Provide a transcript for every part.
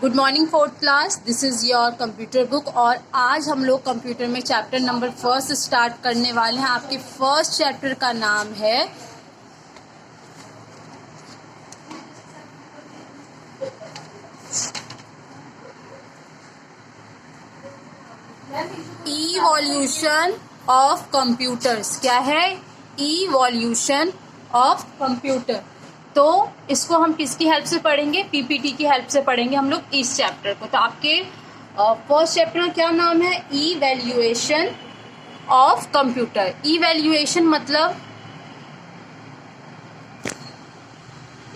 Good morning fourth class, this is your computer book. और आज हम लोग कंप्यूटर में चैप्टर नंबर फर्स्ट स्टार्ट करने वाले हैं। आपके फर्स्ट चैप्टर का नाम है इवोल्यूशन ऑफ कंप्यूटर्स। क्या है? Evolution of computer. तो इसको हम किसकी हेल्प से पढ़ेंगे? पीपीटी की हेल्प से पढ़ेंगे हम लोग इस चैप्टर को। तो आपके फर्स्ट चैप्टर का क्या नाम है? Evaluation of computer. इवैल्यूएशन मतलब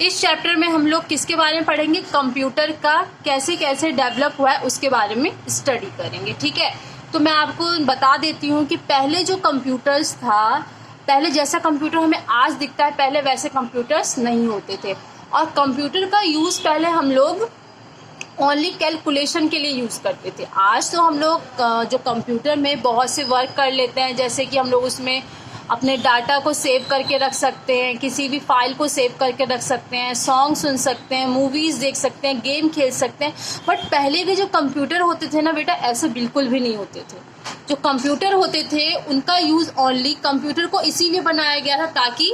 इस चैप्टर में हम लोग किसके बारे में पढ़ेंगे? कंप्यूटर का कैसे कैसे डेवलप हुआ है उसके बारे में स्टडी करेंगे। ठीक है, तो मैं आपको बता देती हूँ कि पहले जो कंप्यूटर्स था, पहले जैसा कंप्यूटर हमें आज दिखता है, पहले वैसे कंप्यूटर्स नहीं होते थे। और कंप्यूटर का यूज़ पहले हम लोग ओनली कैलकुलेशन के लिए यूज़ करते थे। आज तो हम लोग जो कंप्यूटर में बहुत से वर्क कर लेते हैं, जैसे कि हम लोग उसमें अपने डाटा को सेव करके रख सकते हैं, किसी भी फाइल को सेव करके रख सकते हैं, सॉन्ग सुन सकते हैं, मूवीज़ देख सकते हैं, गेम खेल सकते हैं। बट पहले के जो कंप्यूटर होते थे ना बेटा, ऐसे बिल्कुल भी नहीं होते थे। जो कंप्यूटर होते थे उनका यूज़ ओनली कंप्यूटर को इसीलिए बनाया गया था ताकि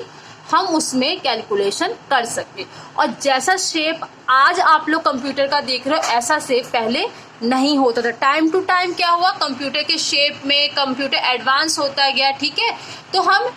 हम उसमें कैलकुलेशन कर सकते। और जैसा शेप आज आप लोग कंप्यूटर का देख रहे हो, ऐसा शेप पहले नहीं होता था। टाइम टू टाइम क्या हुआ, कंप्यूटर के शेप में कंप्यूटर एडवांस होता गया। ठीक है, तो हम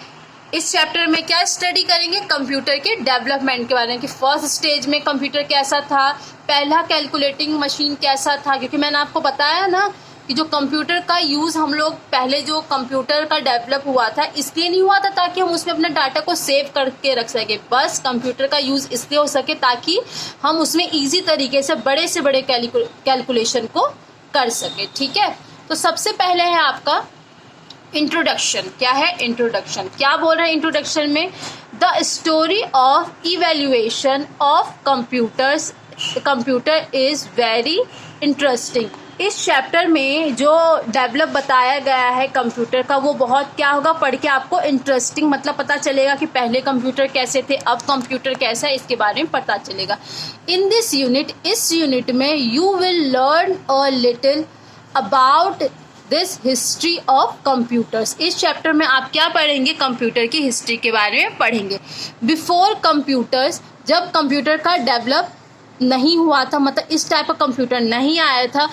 इस चैप्टर में क्या स्टडी करेंगे? कंप्यूटर के डेवलपमेंट के बारे में, कि फर्स्ट स्टेज में कंप्यूटर कैसा था, पहला कैलकुलेटिंग मशीन कैसा था। क्योंकि मैंने आपको बताया ना कि जो कंप्यूटर का यूज़ हम लोग पहले जो कंप्यूटर का डेवलप हुआ था, इसलिए नहीं हुआ था ताकि हम उसमें अपने डाटा को सेव करके रख सके। बस कंप्यूटर का यूज़ इसलिए हो सके ताकि हम उसमें इजी तरीके से बड़े कैलकुलेशन को कर सके। ठीक है, तो सबसे पहले है आपका इंट्रोडक्शन। क्या है इंट्रोडक्शन? क्या बोल रहे हैं इंट्रोडक्शन में? The story of evaluation of computer is very interesting. इस चैप्टर में जो डेवलप बताया गया है कंप्यूटर का, वो बहुत क्या होगा, पढ़ के आपको इंटरेस्टिंग, मतलब पता चलेगा कि पहले कंप्यूटर कैसे थे, अब कंप्यूटर कैसा है, इसके बारे में पता चलेगा। इन दिस यूनिट, इस यूनिट में you will learn a little about this history of computers. इस चैप्टर में आप क्या पढ़ेंगे? कंप्यूटर की हिस्ट्री के बारे में पढ़ेंगे। बिफोर कंप्यूटर्स, जब कंप्यूटर का डेवलप नहीं हुआ था, मतलब इस टाइप का कंप्यूटर नहीं आया था,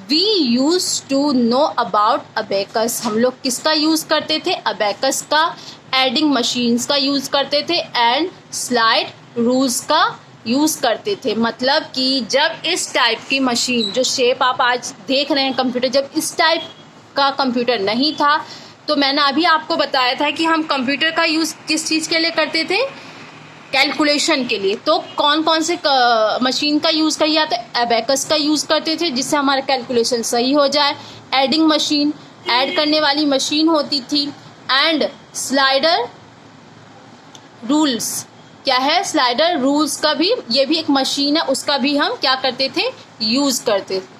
we use to know about abacus. हम लोग किसका यूज़ करते थे? अबेकस का। एडिंग मशीन्स का यूज़ करते थे एंड स्लाइड रूल्स का यूज़ करते थे। मतलब कि जब इस टाइप की मशीन, जो शेप आप आज देख रहे हैं कंप्यूटर, जब इस टाइप का कंप्यूटर नहीं था, तो मैंने अभी आपको बताया था कि हम कंप्यूटर का यूज़ किस चीज़ के लिए करते थे? कैलकुलेशन के लिए। तो कौन कौन से मशीन का यूज़ किया? तो एबेकस का यूज़ करते थे जिससे हमारा कैलकुलेशन सही हो जाए। एडिंग मशीन, ऐड करने वाली मशीन होती थी। And slider rules. क्या है? स्लाइडर रूल्स का भी, ये भी एक मशीन है, उसका भी हम क्या करते थे? यूज़ करते थे।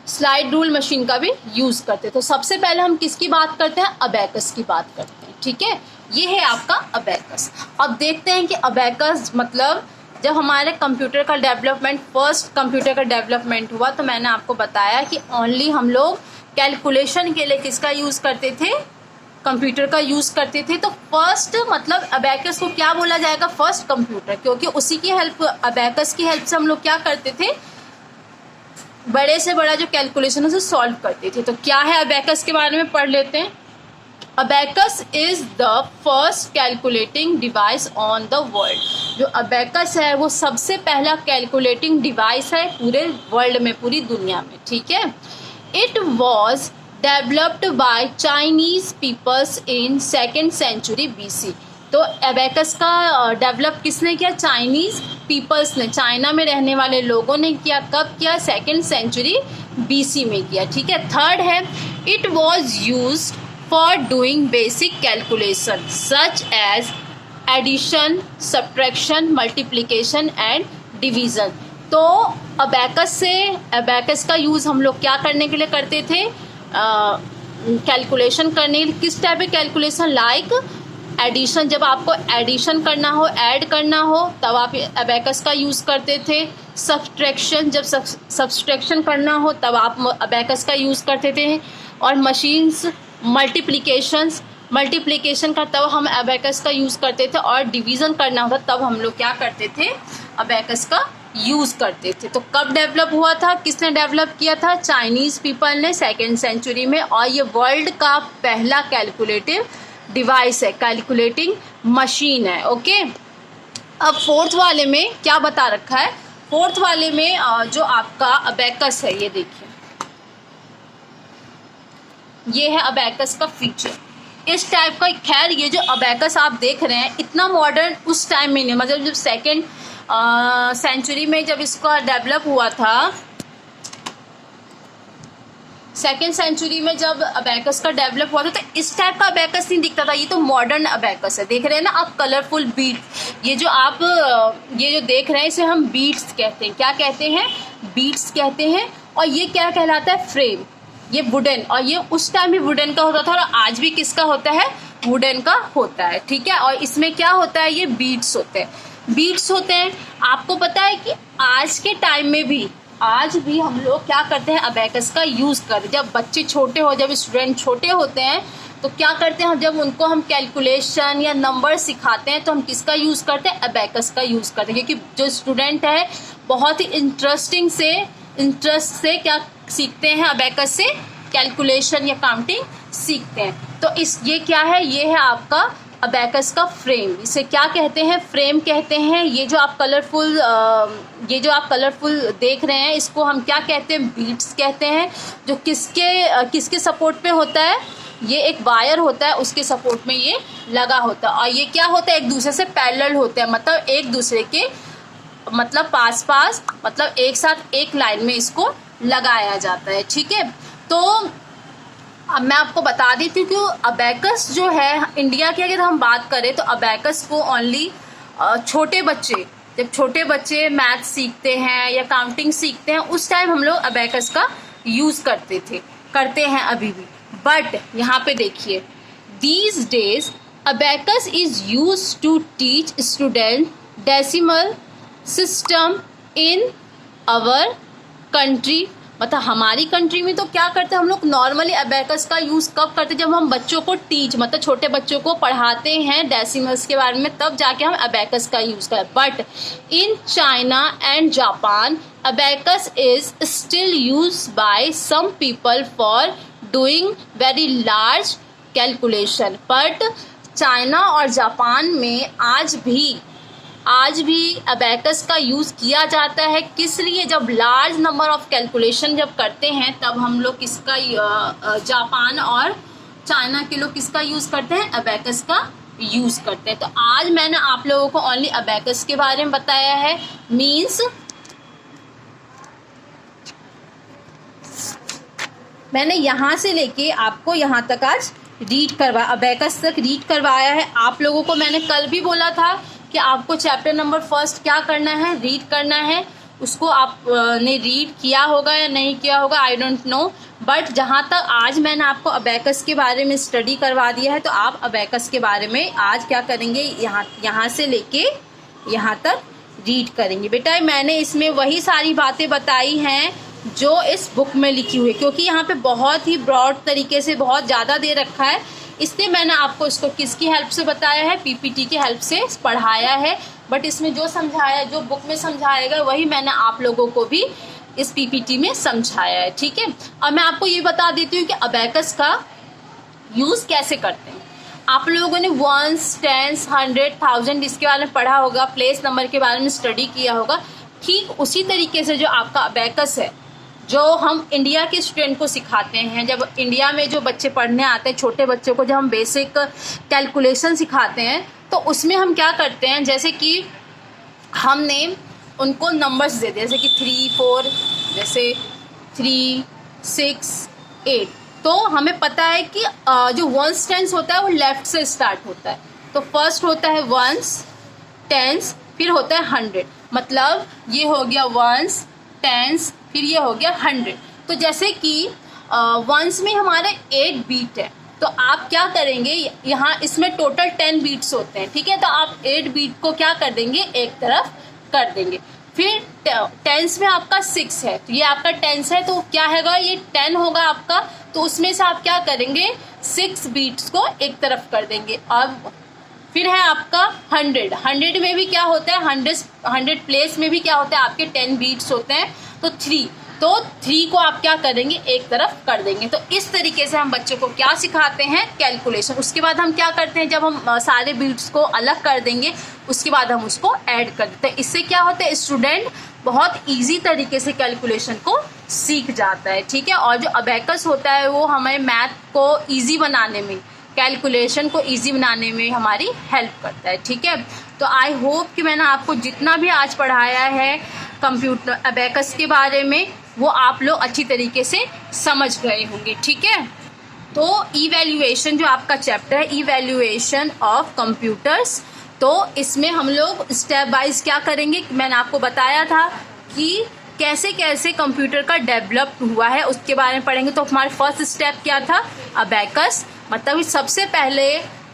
स्लाइड रूल मशीन का भी यूज़ करते। तो सबसे पहले हम किसकी बात करते हैं? अबेकस की बात करते हैं। ठीक है, ये है आपका अबेकस। अब देखते हैं कि अबेकस मतलब जब हमारे कंप्यूटर का डेवलपमेंट, फर्स्ट कंप्यूटर का डेवलपमेंट हुआ, तो मैंने आपको बताया कि ओनली हम लोग कैलकुलेशन के लिए किसका यूज़ करते थे? कंप्यूटर का यूज़ करते थे। तो फर्स्ट मतलब अबेकस को क्या बोला जाएगा? फर्स्ट कंप्यूटर, क्योंकि उसी की हेल्प, अबेकस की हेल्प से हम लोग क्या करते थे? बड़े से बड़ा जो कैलकुलेशन है उसे सॉल्व करते थे। तो क्या है अबेकस के बारे में पढ़ लेते हैं। Abacus is the first calculating device on the world. जो अबेकस है वो सबसे पहला कैलकुलेटिंग डिवाइस है पूरे वर्ल्ड में, पूरी दुनिया में। ठीक है, it was developed by Chinese peoples in 2nd century BC। तो अबेकस का डेवलप किसने किया? चाइनीज पीपल्स ने, चाइना में रहने वाले लोगों ने किया। कब किया? 2nd सेंचुरी BC में किया। ठीक है, थर्ड है, it was used for doing basic calculation such as addition, subtraction, multiplication and division. तो अबेकस का यूज़ हम लोग क्या करने के लिए करते थे? कैलकुलेशन करने। किस टाइप के कैलकुलेशन? लाइक एडिशन, जब आपको एडिशन करना हो, ऐड करना हो, तब आप अबेकस का यूज़ करते थे। सब्सट्रैक्शन, जब सब्सट्रैक्शन करना हो तब आप अबेकस का यूज़ करते थे। और मशीन्स, मल्टीप्लिकेशन का तब हम अबेकस का यूज़ करते थे। और डिवीज़न करना होता तब हम लोग क्या करते थे, अबेकस का यूज़ करते थे। तो कब डेवलप हुआ था, किसने डेवलप किया था? चाइनीज़ पीपल ने 2nd सेंचुरी में। और ये वर्ल्ड का पहला कैलकुलेटिव डिवाइस है, कैलकुलेटिंग मशीन है। ओके, अब 4th वाले में क्या बता रखा है? 4th वाले में जो आपका अबेकस है, ये देखिए, ये है अबेकस का फीचर इस टाइप का। खैर ये जो अबेकस आप देख रहे हैं इतना मॉडर्न उस टाइम में नहीं, मतलब जब 2nd सेंचुरी में जब इसका डेवलप हुआ था, 2nd सेंचुरी में जब अबेकस का डेवलप हुआ था तो इस टाइप का अबेकस नहीं दिखता था। ये तो मॉडर्न अबेकस है, देख रहे हैं ना आप, कलरफुल बीट। ये जो आप ये जो देख रहे हैं इसे हम बीट्स कहते हैं। क्या कहते हैं? बीट्स कहते हैं। और ये क्या कहलाता है? फ्रेम। ये वुडन, और ये उस टाइम भी वुडन का होता था और आज भी किसका होता है? वुडन का होता है। ठीक है, और इसमें क्या होता है? ये बीट्स होते हैं, बीट्स होते हैं। आपको पता है कि आज के टाइम में भी, आज भी हम लोग क्या करते हैं? अबेकस का यूज़ करते हैं। जब बच्चे छोटे हो, जब स्टूडेंट छोटे होते हैं तो क्या करते हैं, जब उनको हम कैलकुलेशन या नंबर सिखाते हैं तो हम किसका यूज़ करते हैं? अबेकस का यूज़ करते हैं। क्योंकि जो स्टूडेंट है बहुत ही इंटरेस्ट से क्या सीखते हैं? अबेकस से कैलकुलेशन या काउंटिंग सीखते हैं। तो ये क्या है? ये है आपका अबेकस का फ्रेम। इसे क्या कहते हैं? फ्रेम कहते हैं। ये जो आप कलरफुल देख रहे हैं इसको हम क्या कहते हैं? बीट्स कहते हैं। जो किसके सपोर्ट पे होता है? ये एक वायर होता है, उसके सपोर्ट में ये लगा होता है। और ये क्या होता है? एक दूसरे से पैरेलल होते हैं, मतलब एक दूसरे के पास मतलब एक साथ एक लाइन में इसको लगाया जाता है। ठीक है, तो अब मैं आपको बता देती हूँ कि अबेकस जो है इंडिया की अगर हम बात करें तो अबेकस को ओनली छोटे बच्चे, जब छोटे बच्चे मैथ सीखते हैं या काउंटिंग सीखते हैं उस टाइम हम लोग अबेकस का यूज़ करते हैं अभी भी। बट यहाँ पे देखिए, these days abacus is use to teach student decimal system in our country. मतलब हमारी कंट्री में तो क्या करते हैं हम लोग नॉर्मली अबेकस का यूज़ कब करते हैं? जब हम बच्चों को मतलब छोटे बच्चों को पढ़ाते हैं डेसिमल्स के बारे में, तब जाके हम अबेकस का यूज़ करें। But in China and Japan abacus is still use by some people for doing very large calculation. But China और जापान में आज भी अबेकस का यूज़ किया जाता है। किस लिए? जब लार्ज नंबर ऑफ कैलकुलेशन जब करते हैं तब हम लोग किसका, जापान और चाइना के लोग किसका यूज़ करते हैं? अबेकस का यूज़ करते हैं। तो आज मैंने आप लोगों को ओनली अबेकस के बारे में बताया है। मीन्स मैंने यहाँ से लेके आपको यहाँ तक आज अबेकस तक रीड करवाया है। आप लोगों को मैंने कल भी बोला था कि आपको चैप्टर नंबर 1 क्या करना है? रीड करना है। उसको आपने रीड किया होगा या नहीं किया होगा, आई डोंट नो। बट जहाँ तक आज मैंने आपको अबेकस के बारे में स्टडी करवा दिया है तो आप अबेकस के बारे में आज क्या करेंगे? यहाँ से लेके यहाँ तक रीड करेंगे। बेटा मैंने इसमें वही सारी बातें बताई हैं जो इस बुक में लिखी हुई है, क्योंकि यहाँ पे बहुत ही ब्रॉड तरीके से बहुत ज़्यादा दे रखा है, इसलिए मैंने आपको इसको किसकी हेल्प से बताया है? पीपीटी की हेल्प से पढ़ाया है। बट इसमें जो समझाया, जो बुक में समझाएगा वही मैंने आप लोगों को भी इस पीपीटी में समझाया है। ठीक है, अब मैं आपको ये बता देती हूँ कि अबेकस का यूज़ कैसे करते हैं। आप लोगों ने वंस, टेंस, 100, 1000 इसके बारे में पढ़ा होगा, प्लेस नंबर के बारे में स्टडी किया होगा। ठीक उसी तरीके से जो आपका अबेकस है, जो हम इंडिया के स्टूडेंट को सिखाते हैं, जब इंडिया में जो बच्चे पढ़ने आते हैं, छोटे बच्चों को जब हम बेसिक कैलकुलेशन सिखाते हैं तो उसमें हम क्या करते हैं, जैसे कि हमने उनको नंबर्स दे दिए, जैसे कि 3, 4, जैसे 3, 6, 8। तो हमें पता है कि जो वंस टेंस होता है वो लेफ्ट से स्टार्ट होता है। तो फर्स्ट होता है वंस, टेंस, फिर होता है 100। मतलब ये हो गया वंस, टेंस, फिर ये हो गया 100। तो जैसे कि वंस में हमारे 8 बीट है, तो आप क्या करेंगे, यहाँ इसमें टोटल 10 बीट्स होते हैं, ठीक है। तो आप 8 बीट को क्या कर देंगे, एक तरफ कर देंगे। फिर टेंस में आपका 6 है, तो ये आपका टेंस है, तो क्या हैगा, ये 10 होगा आपका। तो उसमें से आप क्या करेंगे, 6 बीट्स को एक तरफ कर देंगे। अब फिर है आपका 100 में भी क्या होता है, 100 प्लेस में भी क्या होता है, आपके 10 बीट्स होते हैं। तो 3 को आप क्या करेंगे, एक तरफ कर देंगे। तो इस तरीके से हम बच्चों को क्या सिखाते हैं, कैलकुलेशन। उसके बाद हम क्या करते हैं, जब हम सारे बीट्स को अलग कर देंगे उसके बाद हम उसको ऐड कर देते हैं। इससे क्या होता है, स्टूडेंट बहुत इजी तरीके से कैलकुलेशन को सीख जाता है, ठीक है। और जो अबेकस होता है वो हमें मैथ को ईजी बनाने में, कैलकुलेशन को इजी बनाने में हमारी हेल्प करता है, ठीक है। तो आई होप कि मैंने आपको जितना भी आज पढ़ाया है कंप्यूटर अबेकस के बारे में वो आप लोग अच्छी तरीके से समझ गए होंगे, ठीक है। तो इवैल्यूएशन जो आपका चैप्टर है, इवैल्यूएशन ऑफ कंप्यूटर्स, तो इसमें हम लोग स्टेप वाइज क्या करेंगे, मैंने आपको बताया था कि कैसे कैसे कंप्यूटर का डेवलप हुआ है उसके बारे में पढ़ेंगे। तो हमारा फर्स्ट स्टेप क्या था, अबेकस। मतलब सबसे पहले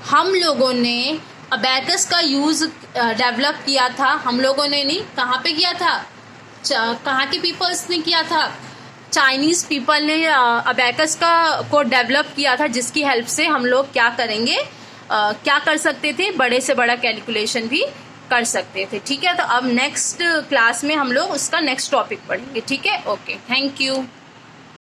हम लोगों ने अबेकस का यूज़ डेवलप किया था, हम लोगों ने नहीं, कहाँ पे किया था, कहाँ के पीपल्स ने किया था, चाइनीज़ पीपल ने अबेकस को डेवलप किया था, जिसकी हेल्प से हम लोग क्या करेंगे, क्या कर सकते थे, बड़े से बड़ा कैलकुलेशन भी कर सकते थे, ठीक है। तो अब नेक्स्ट क्लास में हम लोग उसका नेक्स्ट टॉपिक पढ़ेंगे, ठीक है। Okay, thank you.